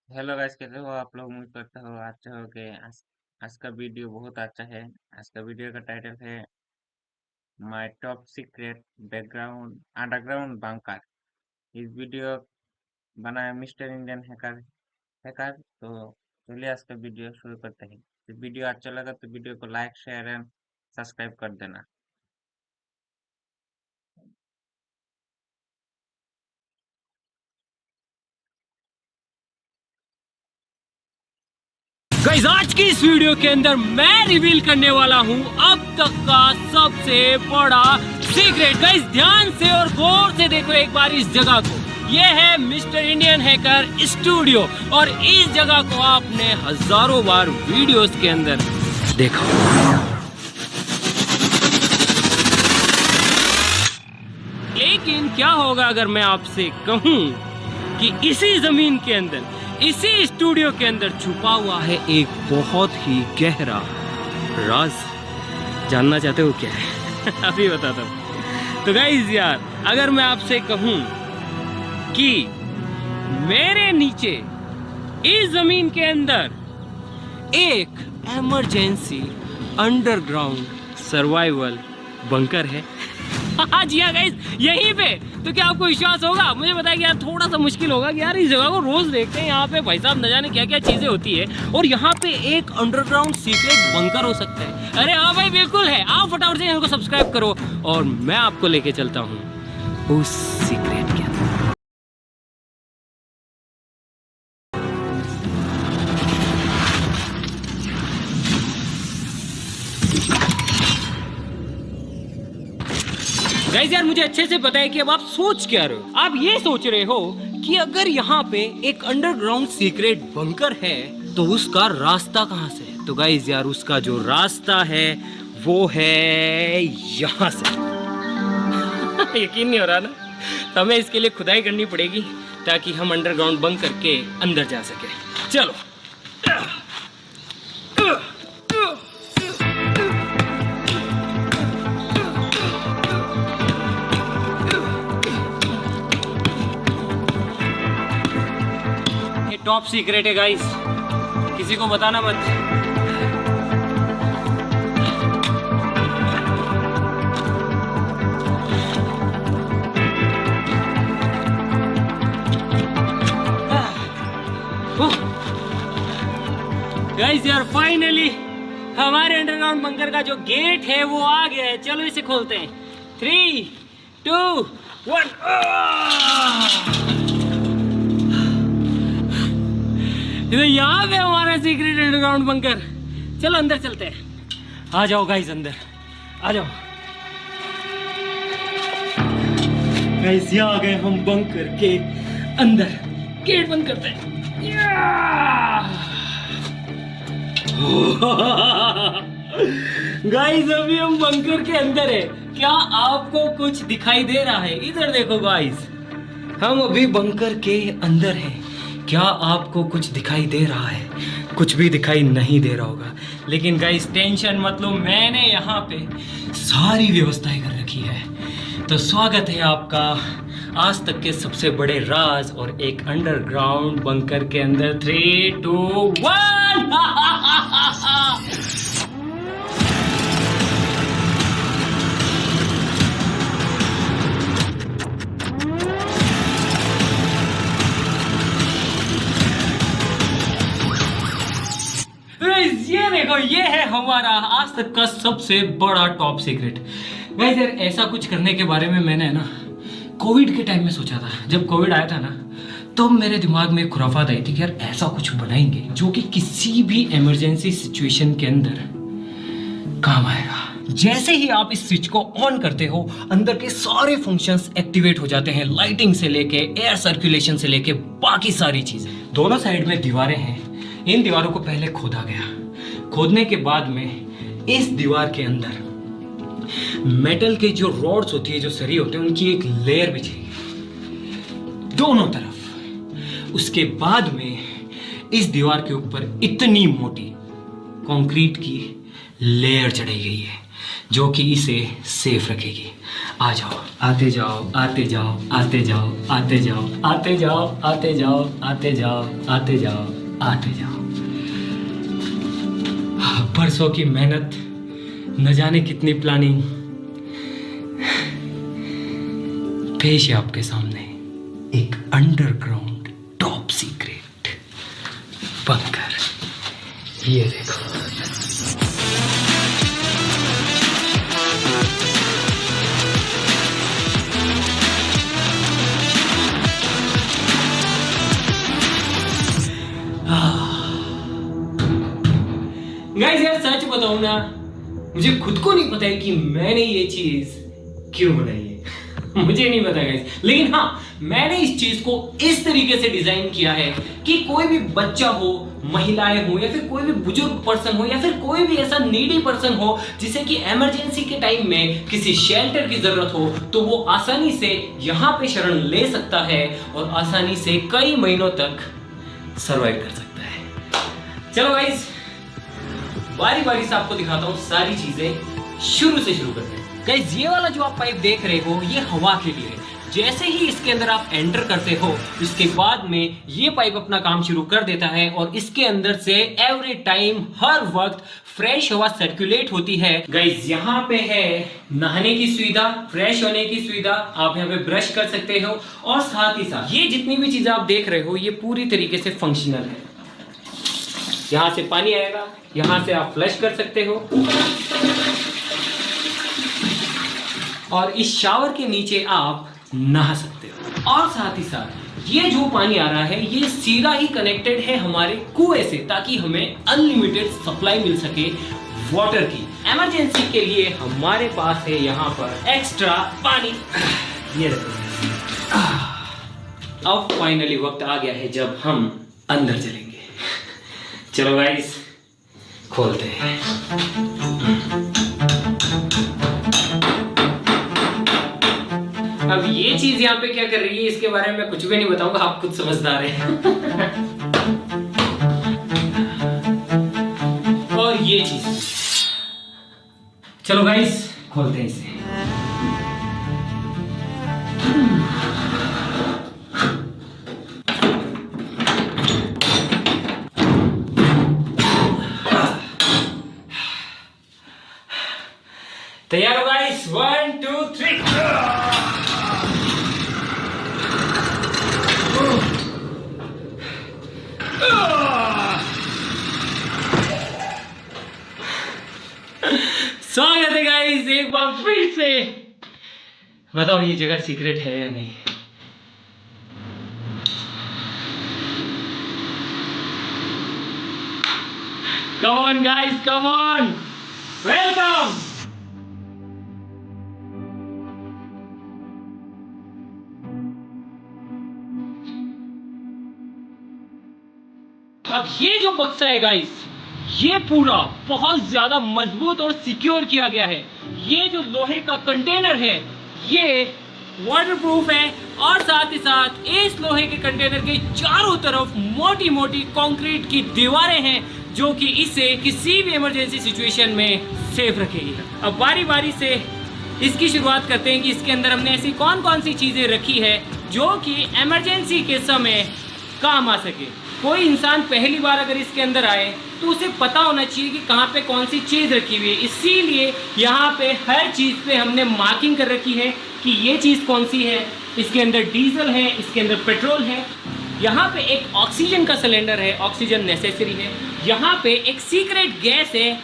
Hello guys, कैसे हो आप लोग? उम्मीद करता हो अच्छे हो के आज का वीडियो बहुत अच्छा है। आज का वीडियो का टाइटल है my top secret background underground bunker. इस वीडियो बनाया मिस्टर इंडियन हैकर हैकर। तो चलिए आज का वीडियो शुरू करते हैं। वीडियो अच्छा लगा तो वीडियो को लाइक शेयर एंड सब्सक्राइब कर देना। गाइस, आज की इस वीडियो के अंदर मैं रिवील करने वाला हूं अब तक का सबसे बड़ा सीक्रेट। गाइस, ध्यान से और गौर से देखो एक बार इस जगह को। ये है मिस्टर इंडियन हैकर स्टूडियो और इस जगह को आपने हजारों बार वीडियोस के अंदर देखा। लेकिन क्या होगा अगर मैं आपसे कहूं कि इसी जमीन के अंदर, इसी स्टूडियो के अंदर छुपा हुआ है एक बहुत ही गहरा राज। जानना चाहते हो क्या है? अभी बताता हूँ। तो गाइस यार, अगर मैं आपसे कहूँ कि मेरे नीचे इस जमीन के अंदर एक इमरजेंसी अंडरग्राउंड सर्वाइवल बंकर है। हाँ जी हाँ गाइस, यहीं पे। तो क्या आपको विश्वास होगा? मुझे बताया कि यार थोड़ा सा मुश्किल होगा कि यार इस जगह को रोज देखते हैं, यहाँ पे भाई साहब न जाने क्या क्या चीजें होती है और यहाँ पे एक अंडरग्राउंड सीक्रेट बंकर हो सकता है। अरे हाँ भाई, बिल्कुल है। आप फटाफट से चैनल को सब्सक्राइब करो और मैं आपको लेके चलता हूँ उस सीक्रेट के अंदर। गाइस यार, मुझे अच्छे से पता है कि अब आप सोच क्या रहे हो। आप ये सोच रहे हो कि अगर यहाँ पे एक अंडरग्राउंड सीक्रेट बंकर है तो उसका रास्ता कहाँ से है? तो गाइस यार, उसका जो रास्ता है वो है यहाँ से। यकीन नहीं हो रहा ना? तो हमें इसके लिए खुदाई करनी पड़ेगी ताकि हम अंडरग्राउंड बंकर के अंदर जा सके। चलो। टॉप सीक्रेट है गाइस, किसी को बताना मत। गाइस यार, फाइनली हमारे अंडरग्राउंड बंकर का जो गेट है वो आ गया है। चलो इसे खोलते हैं। 3, 2, 1। यहाँ पे हमारा सीक्रेट अंडरग्राउंड बंकर। चलो अंदर चलते हैं। आ जाओ गाइस, अंदर आ जाओ। गाइस, यहाँ आ गए हम बंकर के अंदर। गेट बंद करते हैं। गाइस, अभी हम बंकर के अंदर है। क्या आपको कुछ दिखाई दे रहा है? इधर देखो गाइस, हम अभी बंकर के अंदर हैं। क्या आपको कुछ दिखाई दे रहा है? कुछ भी दिखाई नहीं दे रहा होगा, लेकिन गाइस टेंशन मत लो, मैंने यहाँ पे सारी व्यवस्थाएं कर रखी है। तो स्वागत है आपका आज तक के सबसे बड़े राज और एक अंडरग्राउंड बंकर के अंदर। 3, 2, 1। ये देखो, ये है हमारा आज तक का सबसे बड़ा टॉप सीक्रेट। गाइस यार, ऐसा कुछ करने के बारे में मैंने ना कोविड के टाइम में सोचा था। जब कोविड आया था ना, तो मेरे दिमाग में एक खुराफात आई थी कि यार ऐसा कुछ बनाएंगे जो कि किसी भी इमरजेंसी सिचुएशन के अंदर काम आएगा। जैसे ही आप इस स्विच को ऑन करते हो, अंदर के सारे फंक्शंस एक्टिवेट हो जाते हैं। लाइटिंग से लेके एयर सर्कुलेशन से लेके बाकी सारी चीजें। दोनों साइड में दीवारें हैं। इन दीवारों को पहले खोदा गया। खोदने के बाद में इस दीवार के अंदर मेटल के जो रॉड्स होती है, जो सरी होते हैं, उनकी एक लेयर बिछी दोनों तरफ। उसके बाद में इस दीवार के ऊपर इतनी मोटी कंक्रीट की लेयर चढ़ाई गई है जो कि इसे सेफ रखेगी। आ जाओ, आते जाओ, आते जाओ, आते जाओ, आते जाओ, आते जाओ, आते जाओ, आते जाओ, आते जाओ, आते जाओ। परसों की मेहनत, न जाने कितनी प्लानिंग, पेश है आपके सामने एक अंडरग्राउंड टॉप सीक्रेट बंकर। ये देखो। गाइस यार सच बताऊं ना, मुझे खुद को नहीं पता है कि मैंने ये चीज क्यों बनाई है। मुझे नहीं पता गाइस, लेकिन हाँ मैंने इस चीज को इस तरीके से डिजाइन किया है कि कोई भी बच्चा हो, महिलाएं हो, या फिर कोई भी बुजुर्ग पर्सन हो, या फिर कोई भी ऐसा नीडी पर्सन हो जिसे कि इमरजेंसी के टाइम में किसी शेल्टर की जरूरत हो, तो वो आसानी से यहाँ पे शरण ले सकता है और आसानी से कई महीनों तक सरवाइव कर सकता है। चलो गाइस, बारी बारी से आपको दिखाता हूँ सारी चीजें, शुरू से शुरू करते हैं। गाइस ये वाला जो आप पाइप देख रहे हो, ये हवा के लिए है। जैसे ही इसके अंदर आप एंटर करते हो, इसके बाद में ये पाइप अपना काम शुरू कर देता है और इसके अंदर से एवरी टाइम, हर वक्त फ्रेश हवा सर्कुलेट होती है। गाइस यहाँ पे है नहाने की सुविधा, फ्रेश होने की सुविधा, आप यहाँ पे ब्रश कर सकते हो, और साथ ही साथ ये जितनी भी चीजें आप देख रहे हो, ये पूरी तरीके से फंक्शनल है। यहाँ से पानी आएगा, यहाँ से आप फ्लश कर सकते हो, और इस शावर के नीचे आप नहा सकते हो। और साथ ही साथ ये जो पानी आ रहा है, ये सीधा ही कनेक्टेड है हमारे कुएं से, ताकि हमें अनलिमिटेड सप्लाई मिल सके वाटर की। इमरजेंसी के लिए हमारे पास है यहाँ पर एक्स्ट्रा पानी। ये देखो, अब फाइनली वक्त आ गया है जब हम अंदर चलेंगे। चलो गाइस, खोलते हैं। अब ये चीज यहाँ पे क्या कर रही है, इसके बारे में मैं कुछ भी नहीं बताऊंगा, आप खुद समझदार हैं। और ये चीज, चलो गाइस खोलते हैं इसे। तैयार हो गाइस? 1 2 3। स्वागत है गाइस एक बार फिर से। बताओ ये जगह सीक्रेट है या नहीं? Come on guys, come on, welcome. अब ये जो बक्सा है गाइस, ये पूरा बहुत ज्यादा मजबूत और सिक्योर किया गया है। ये जो लोहे का कंटेनर है, ये वाटरप्रूफ है, और साथ ही साथ इस लोहे के कंटेनर के चारों तरफ मोटी मोटी कंक्रीट की दीवारें हैं, जो कि इसे किसी भी इमरजेंसी सिचुएशन में सेफ रखेगी। अब बारी बारी से इसकी शुरुआत करते हैं कि इसके अंदर हमने ऐसी कौन कौन सी चीजें रखी है जो कि इमरजेंसी के समय काम आ सके। कोई इंसान पहली बार अगर इसके अंदर आए तो उसे पता होना चाहिए कि कहाँ पे कौन सी चीज़ रखी हुई है, इसीलिए यहाँ पे हर चीज़ पे हमने मार्किंग कर रखी है कि ये चीज़ कौन सी है। इसके अंदर डीजल है, इसके अंदर पेट्रोल है, यहाँ पे एक ऑक्सीजन का सिलेंडर है, ऑक्सीजन नेसेसरी है, यहाँ पे एक सीक्रेट गैस है,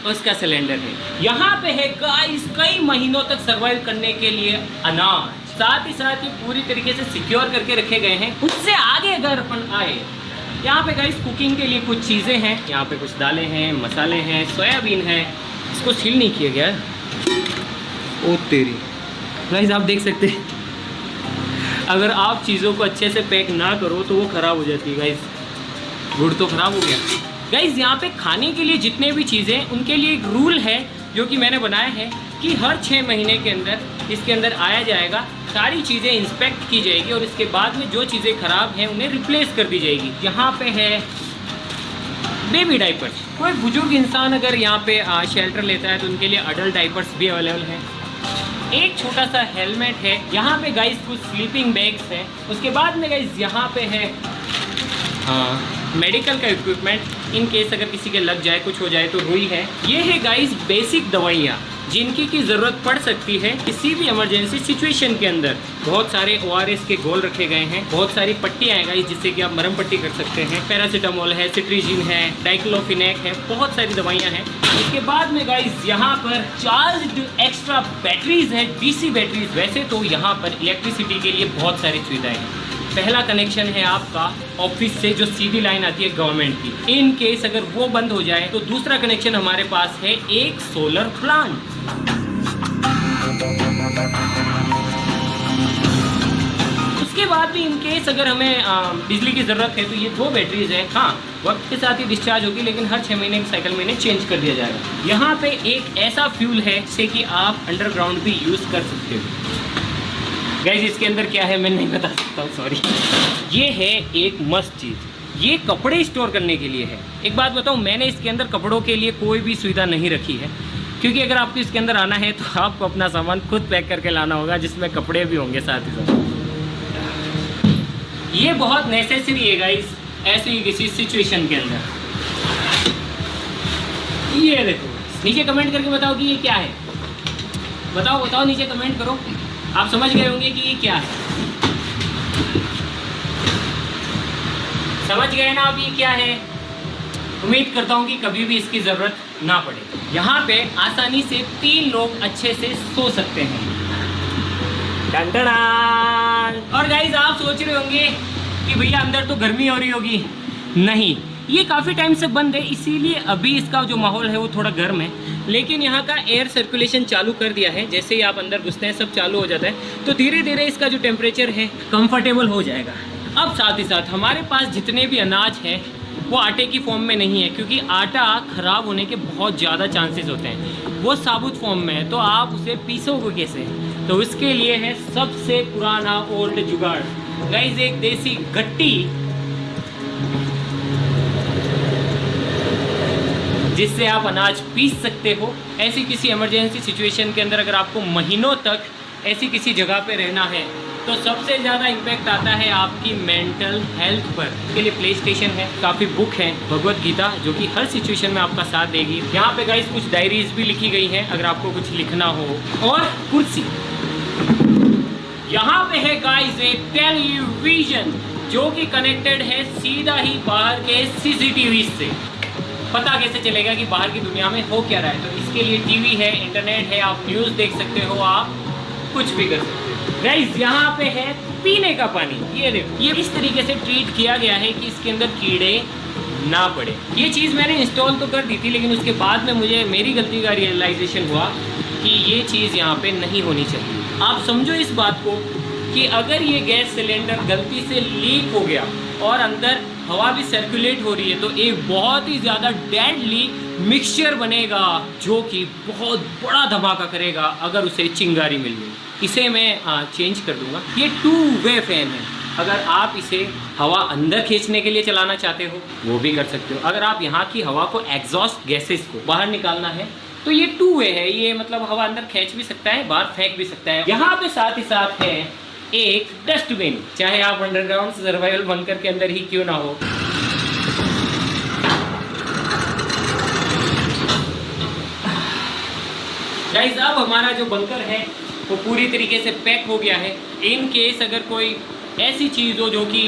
उसका सिलेंडर है, यहाँ पे है गाइस कई महीनों तक सर्वाइव करने के लिए अनाज। साथ ही साथ ये पूरी तरीके से सिक्योर करके रखे गए हैं। उससे आगे अगर अपन आए, यहाँ पे गाइस कुकिंग के लिए कुछ चीज़ें हैं, यहाँ पे कुछ दालें हैं, मसाले हैं, सोयाबीन है, इसको सील नहीं किया गया है। ओ तेरी गाइस, आप देख सकते हैं अगर आप चीज़ों को अच्छे से पैक ना करो तो वो ख़राब हो जाती है। गाइस गुड़ तो ख़राब हो गया। गाइस यहाँ पे खाने के लिए जितने भी चीज़ें, उनके लिए एक रूल है जो कि मैंने बनाया है कि हर 6 महीने के अंदर इसके अंदर आया जाएगा, सारी चीज़ें इंस्पेक्ट की जाएगी और इसके बाद में जो चीज़ें ख़राब हैं उन्हें रिप्लेस कर दी जाएगी। यहाँ पे है बेबी डाइपर्स। कोई बुजुर्ग इंसान अगर यहाँ पे शेल्टर लेता है तो उनके लिए अडल्ट डाइपर्स भी अवेलेबल हैं। एक छोटा सा हेलमेट है, यहाँ पे गाइस कुछ स्लीपिंग बैग्स हैं, उसके बाद में गाइस यहाँ पे है मेडिकल का इक्विपमेंट, इन केस अगर किसी के लग जाए कुछ हो जाए तो रुई है। ये है गाइस बेसिक दवाइयाँ जिनकी की ज़रूरत पड़ सकती है किसी भी इमरजेंसी सिचुएशन के अंदर। बहुत सारे ORS के घोल रखे गए हैं, बहुत सारी पट्टियाँ हैं गाइस जिससे कि आप मरहम पट्टी कर सकते हैं, पैरासीटामोल है, सिट्रीजिन है, डाइक्लोफिनेक है, बहुत सारी दवाइयाँ हैं। इसके बाद में गाइस यहाँ पर चार्ज्ड एक्स्ट्रा बैटरीज है, DC बैटरीज। वैसे तो यहाँ पर इलेक्ट्रिसिटी के लिए बहुत सारी सुविधाएं हैं। पहला कनेक्शन है आपका ऑफिस से जो सीधी लाइन आती है गवर्नमेंट की, इन केस अगर वो बंद हो जाए तो दूसरा कनेक्शन हमारे पास है एक सोलर प्लांट। उसके बाद भी इन केस अगर हमें बिजली की ज़रूरत है तो ये 2 बैटरीज है। हाँ, वक्त के साथ ही डिस्चार्ज होगी लेकिन हर 6 महीने के साइकिल में इन्हें चेंज कर दिया जाएगा। यहाँ पे एक ऐसा फ्यूल है जिससे कि आप अंडरग्राउंड भी यूज़ कर सकते हो। गाइस इसके अंदर क्या है मैं नहीं बता सकता हूँ, सॉरी। ये है एक मस्त चीज़, ये कपड़े स्टोर करने के लिए है। एक बात बताऊँ, मैंने इसके अंदर कपड़ों के लिए कोई भी सुविधा नहीं रखी है, क्योंकि अगर आपको इसके अंदर आना है तो आपको अपना सामान खुद पैक करके लाना होगा, जिसमें कपड़े भी होंगे साथ ही साथ। ये बहुत नेसेसरी है गाइस ऐसी किसी सिचुएशन के अंदर। ये देखो, नीचे कमेंट करके बताओ कि ये क्या है। बताओ नीचे कमेंट करो। आप समझ गए होंगे कि ये क्या है। समझ गए ना आप ये क्या है। उम्मीद करता हूँ कि कभी भी इसकी ज़रूरत ना पड़े। यहाँ पे आसानी से 3 लोग अच्छे से सो सकते हैं। और गाइस आप सोच रहे होंगे कि भैया अंदर तो गर्मी हो रही होगी। नहीं, ये काफ़ी टाइम से बंद है, इसीलिए अभी इसका जो माहौल है वो थोड़ा गर्म है, लेकिन यहाँ का एयर सर्कुलेशन चालू कर दिया है। जैसे ही आप अंदर घुसते हैं सब चालू हो जाता है, तो धीरे धीरे इसका जो टेम्परेचर है कंफर्टेबल हो जाएगा। अब साथ ही साथ हमारे पास जितने भी अनाज हैं वो आटे की फॉर्म में नहीं है, क्योंकि आटा ख़राब होने के बहुत ज़्यादा चांसेस होते हैं। वो साबुत फॉर्म में है, तो आप उसे पीसोगे कैसे। तो इसके लिए है सबसे पुराना ओल्ड जुगाड़ गाइस, एक देसी गट्टी, जिससे आप अनाज पीस सकते हो। ऐसी किसी इमरजेंसी सिचुएशन के अंदर अगर आपको महीनों तक ऐसी किसी जगह पे रहना है तो सबसे ज़्यादा इम्पैक्ट आता है आपकी मेंटल हेल्थ पर। इसके लिए प्ले स्टेशन है, काफ़ी बुक है, भगवत गीता, जो कि हर सिचुएशन में आपका साथ देगी। यहाँ पे गाइस कुछ डायरीज भी लिखी गई हैं अगर आपको कुछ लिखना हो। और कुर्सी, यहाँ पे है गाइस एक टेलीविजन जो कि कनेक्टेड है सीधा ही बाहर के CCTV से। पता कैसे चलेगा कि बाहर की दुनिया में हो क्या रहा है। तो इसके लिए टीवी है, इंटरनेट है, आप न्यूज़ देख सकते हो, आप कुछ भी कर सकते हो। गाइस यहाँ पे है पीने का पानी। ये देखो, ये इस तरीके से ट्रीट किया गया है कि इसके अंदर कीड़े ना पड़े। ये चीज़ मैंने इंस्टॉल तो कर दी थी, लेकिन उसके बाद में मुझे मेरी गलती का रियलाइजेशन हुआ कि ये चीज़ यहाँ पे नहीं होनी चाहिए। आप समझो इस बात को कि अगर ये गैस सिलेंडर गलती से लीक हो गया और अंदर हवा भी सर्कुलेट हो रही है, तो एक बहुत ही ज़्यादा डेडली मिक्सचर बनेगा जो कि बहुत बड़ा धमाका करेगा अगर उसे चिंगारी मिल गई। इसे मैं चेंज कर दूंगा। ये 2 वे फैन है। अगर आप इसे हवा अंदर खींचने के लिए चलाना चाहते हो वो भी कर सकते हो। अगर आप यहाँ की हवा को, एग्जॉस्ट गैसेस को बाहर निकालना है तो ये 2 वे है। ये मतलब हवा अंदर खींच भी सकता है, बाहर फेंक भी सकता है। यहाँ पे साथ ही साथ है एक डस्टबिन, चाहे आप अंडरग्राउंड सर्वाइवल बंकर के अंदर ही क्यों ना हो। गाइस अब हमारा जो बंकर है वो पूरी तरीके से पैक हो गया है। इन केस अगर कोई ऐसी चीज़ हो जो कि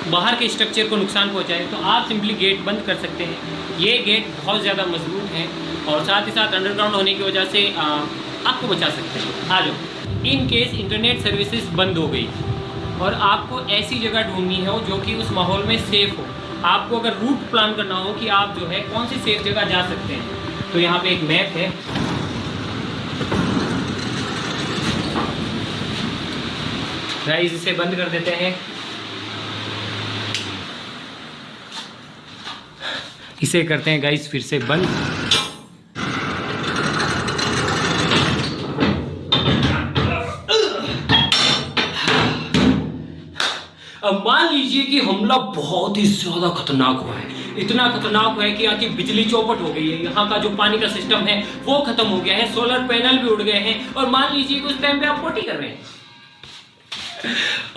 बाहर के स्ट्रक्चर को नुकसान पहुंचाए तो आप सिंपली गेट बंद कर सकते हैं। ये गेट बहुत ज़्यादा मजबूत है और साथ ही साथ अंडरग्राउंड होने की वजह से आपको बचा सकते हैं। आ जाओ। इन केस इंटरनेट सर्विसेज बंद हो गई और आपको ऐसी जगह ढूंढनी हो जो कि उस माहौल में सेफ़ हो, आपको अगर रूट प्लान करना हो कि आप जो है कौन सी सेफ जगह जा सकते हैं, तो यहाँ पे एक मैप है। गाइस इसे बंद कर देते हैं। इसे करते हैं गाइस फिर से बंद। अब मान लीजिए कि हमला बहुत ही ज़्यादा खतरनाक हुआ है, इतना खतरनाक है कि यहाँ की बिजली चौपट हो गई है, यहाँ का जो पानी का सिस्टम है वो खत्म हो गया है, सोलर पैनल भी उड़ गए हैं। और मान लीजिए कि उस टाइम पे आप पोटी कर रहे हैं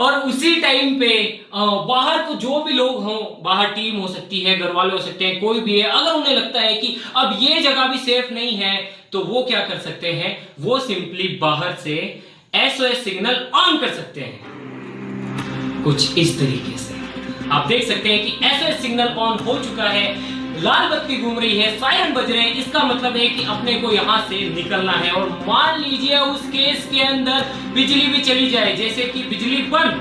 और उसी टाइम पे बाहर को जो भी लोग हों, बाहर टीम हो सकती है, घर वाले हो सकते हैं, कोई भी है, अगर उन्हें लगता है कि अब ये जगह भी सेफ नहीं है तो वो क्या कर सकते हैं, वो सिंपली बाहर से SOS सिग्नल ऑन कर सकते हैं कुछ इस तरीके से। आप देख सकते हैं कि SOS सिग्नल ऑन हो चुका है, लाल बत्ती घूम रही है, सायरन बज रहे हैं, इसका मतलब है कि अपने को यहां से निकलना है। और मान लीजिए उस केस के अंदर बिजली भी चली जाए, जैसे कि बिजली बंद,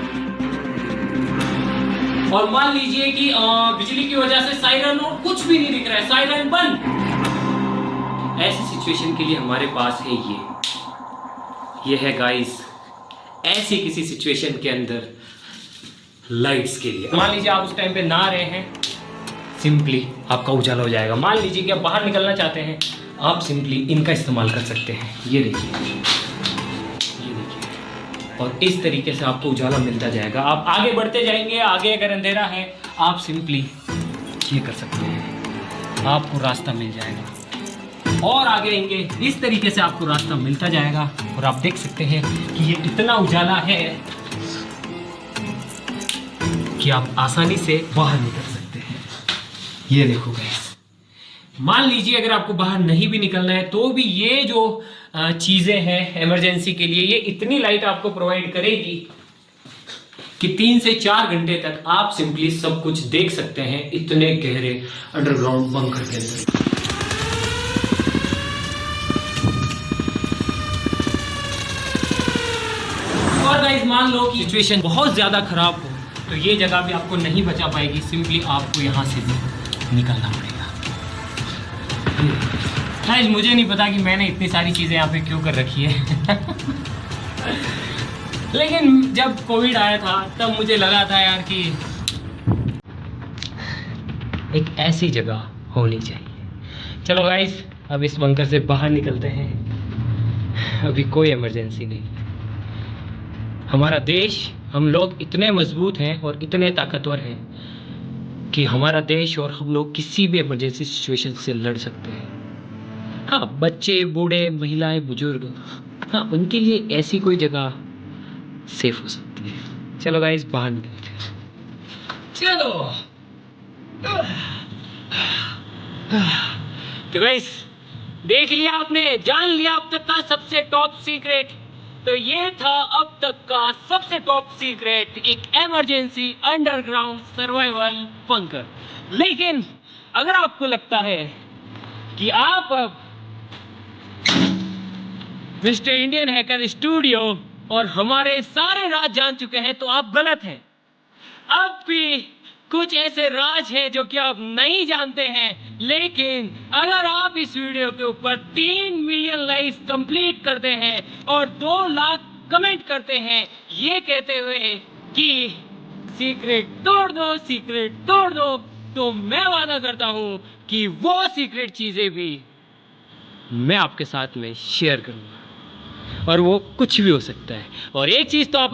और मान लीजिए कि बिजली की वजह से सायरन और कुछ भी नहीं दिख रहा है, सायरन बंद। ऐसी सिचुएशन के लिए हमारे पास है ये है गाइस, ऐसी किसी सिचुएशन के अंदर लाइट्स के लिए। मान लीजिए आप उस टाइम पे नहा रहे हैं, सिंपली आपका उजाला हो जाएगा। मान लीजिए कि आप बाहर निकलना चाहते हैं, आप सिंपली इनका इस्तेमाल कर सकते हैं। ये देखिए, और इस तरीके से आपको उजाला मिलता जाएगा। आप आगे बढ़ते जाएंगे, आगे अगर अंधेरा है आप सिंपली ये कर सकते हैं, आपको रास्ता मिल जाएगा। और आगे आएंगे, इस तरीके से आपको रास्ता मिलता जाएगा। और आप देख सकते हैं कि ये इतना उजाला है कि आप आसानी से बाहर निकल सकते हैं। ये देखो गाइस, मान लीजिए अगर आपको बाहर नहीं भी निकलना है तो भी ये जो चीजें हैं इमरजेंसी के लिए, ये इतनी लाइट आपको प्रोवाइड करेगी कि 3 से 4 घंटे तक आप सिंपली सब कुछ देख सकते हैं इतने गहरे अंडरग्राउंड बंकर के अंदर। और गाइस मान लो कि सिचुएशन बहुत ज्यादा खराब हो तो ये जगह भी आपको नहीं बचा पाएगी, सिंपली आपको यहाँ से भी निकलना पड़ेगा। गाइस मुझे नहीं पता कि मैंने इतनी सारी चीज़ें यहाँ पे क्यों कर रखी है लेकिन जब कोविड आया था तब मुझे लगा था यार कि एक ऐसी जगह होनी चाहिए। चलो गाइस अब इस बंकर से बाहर निकलते हैं, अभी कोई इमरजेंसी नहीं। हमारा देश, हम लोग इतने मजबूत हैं और इतने ताकतवर हैं कि हमारा देश और हम लोग किसी भी इमरजेंसी सिचुएशन से लड़ सकते हैं। हाँ, बच्चे, बूढ़े, महिलाएं, बुजुर्ग, हाँ उनके लिए ऐसी कोई जगह सेफ हो सकती है। चलो गाइस बाहर निकलते हैं, चलो। तो गाइस देख लिया आपने, जान लिया अब तक का सबसे टॉप सीक्रेट। तो ये था अब तक का सबसे टॉप सीक्रेट, एक इमरजेंसी अंडरग्राउंड सर्वाइवल बंकर। लेकिन अगर आपको लगता है कि आप अब मिस्टर इंडियन हैकर स्टूडियो और हमारे सारे राज जान चुके हैं तो आप गलत हैं। अब भी कुछ ऐसे राज हैं जो कि आप नहीं जानते हैं, लेकिन अगर आप इस वीडियो के ऊपर 3 मिलियन लाइक्स कंप्लीट करते हैं और 2 लाख कमेंट करते हैं ये कहते हुए कि सीक्रेट तोड़ दो, सीक्रेट तोड़ दो, तो मैं वादा करता हूं कि वो सीक्रेट चीजें भी मैं आपके साथ में शेयर करूंगा, और वो कुछ भी हो सकता है। और एक चीज तो आप